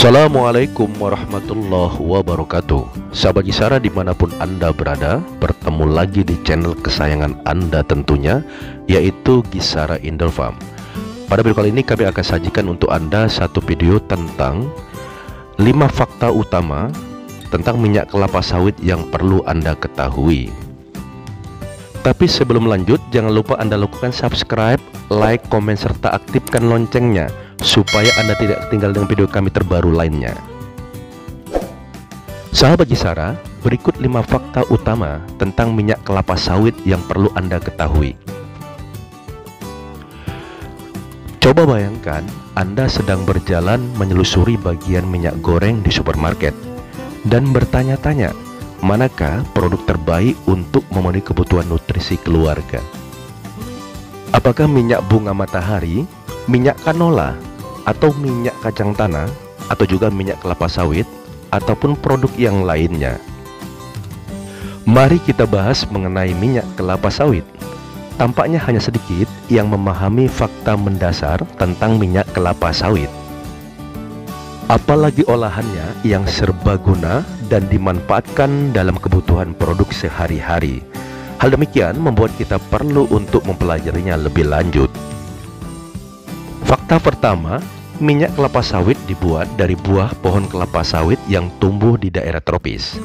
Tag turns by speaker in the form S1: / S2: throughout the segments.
S1: Assalamualaikum warahmatullahi wabarakatuh. Sahabat Gisara dimanapun Anda berada, bertemu lagi di channel kesayangan Anda tentunya, yaitu Gisara Indoor Farm. Pada video kali ini kami akan sajikan untuk Anda satu video tentang 5 fakta utama tentang minyak kelapa sawit yang perlu Anda ketahui. Tapi sebelum lanjut, jangan lupa Anda lakukan subscribe, like, komen, serta aktifkan loncengnya supaya Anda tidak ketinggalan dengan video kami terbaru lainnya. Sahabat Gisara, berikut 5 fakta utama tentang minyak kelapa sawit yang perlu Anda ketahui. Coba bayangkan Anda sedang berjalan menelusuri bagian minyak goreng di supermarket dan bertanya-tanya, manakah produk terbaik untuk memenuhi kebutuhan nutrisi keluarga? Apakah minyak bunga matahari, minyak canola, atau minyak kacang tanah, atau juga minyak kelapa sawit, ataupun produk yang lainnya? Mari kita bahas mengenai minyak kelapa sawit. Tampaknya hanya sedikit yang memahami fakta mendasar tentang minyak kelapa sawit. Apalagi olahannya yang serbaguna dan dimanfaatkan dalam kebutuhan produk sehari-hari. Hal demikian membuat kita perlu untuk mempelajarinya lebih lanjut. Fakta pertama, minyak kelapa sawit dibuat dari buah pohon kelapa sawit yang tumbuh di daerah tropis.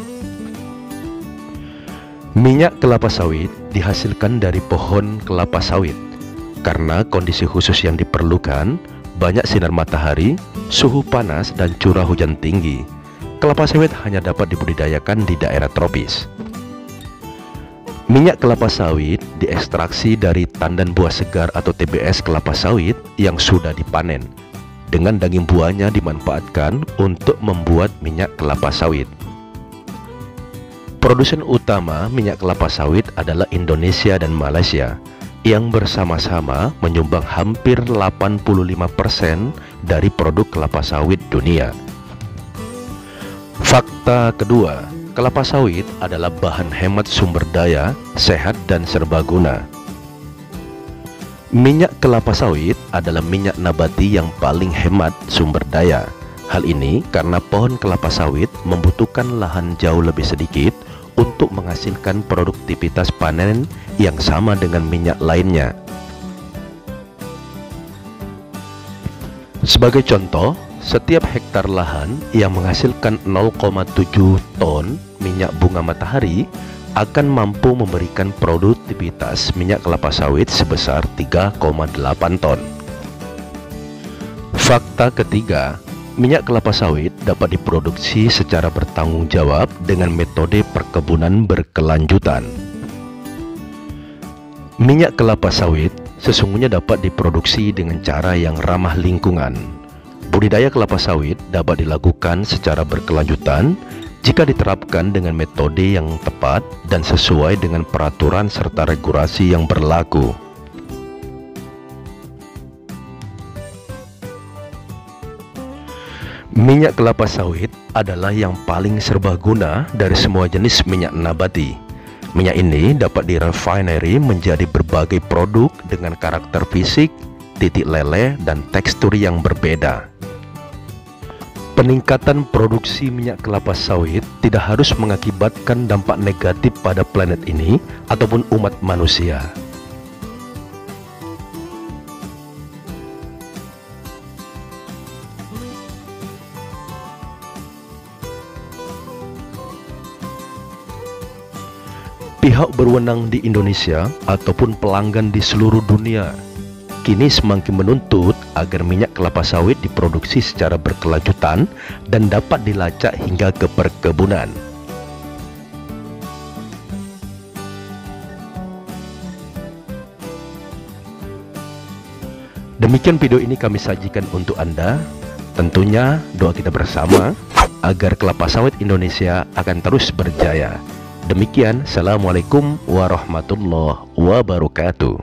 S1: Minyak kelapa sawit dihasilkan dari pohon kelapa sawit karena kondisi khusus yang diperlukan, banyak sinar matahari, suhu panas, dan curah hujan tinggi. Kelapa sawit hanya dapat dibudidayakan di daerah tropis. Minyak kelapa sawit diekstraksi dari tandan buah segar atau TBS kelapa sawit yang sudah dipanen. Dengan daging buahnya dimanfaatkan untuk membuat minyak kelapa sawit. Produsen utama minyak kelapa sawit adalah Indonesia dan Malaysia, yang bersama-sama menyumbang hampir 85% dari produk kelapa sawit dunia. Fakta kedua, kelapa sawit adalah bahan hemat sumber daya, sehat, dan serbaguna. Minyak kelapa sawit adalah minyak nabati yang paling hemat sumber daya. Hal ini karena pohon kelapa sawit membutuhkan lahan jauh lebih sedikit untuk menghasilkan produktivitas panen yang sama dengan minyak lainnya. Sebagai contoh, setiap hektar lahan yang menghasilkan 0,7 ton minyak bunga matahari akan mampu memberikan produktivitas minyak kelapa sawit sebesar 3,8 ton. Fakta ketiga, minyak kelapa sawit dapat diproduksi secara bertanggung jawab dengan metode perkebunan berkelanjutan. Minyak kelapa sawit sesungguhnya dapat diproduksi dengan cara yang ramah lingkungan. Budidaya kelapa sawit dapat dilakukan secara berkelanjutan jika diterapkan dengan metode yang tepat dan sesuai dengan peraturan serta regulasi yang berlaku. Minyak kelapa sawit adalah yang paling serbaguna dari semua jenis minyak nabati. Minyak ini dapat direfinery menjadi berbagai produk dengan karakter fisik, titik leleh, dan tekstur yang berbeda. Peningkatan produksi minyak kelapa sawit tidak harus mengakibatkan dampak negatif pada planet ini ataupun umat manusia. Pihak berwenang di Indonesia ataupun pelanggan di seluruh dunia kini semakin menuntut agar minyak kelapa sawit diproduksi secara berkelanjutan dan dapat dilacak hingga ke perkebunan. Demikian video ini kami sajikan untuk Anda. Tentunya doa kita bersama agar kelapa sawit Indonesia akan terus berjaya. Demikian, Assalamualaikum warahmatullahi wabarakatuh.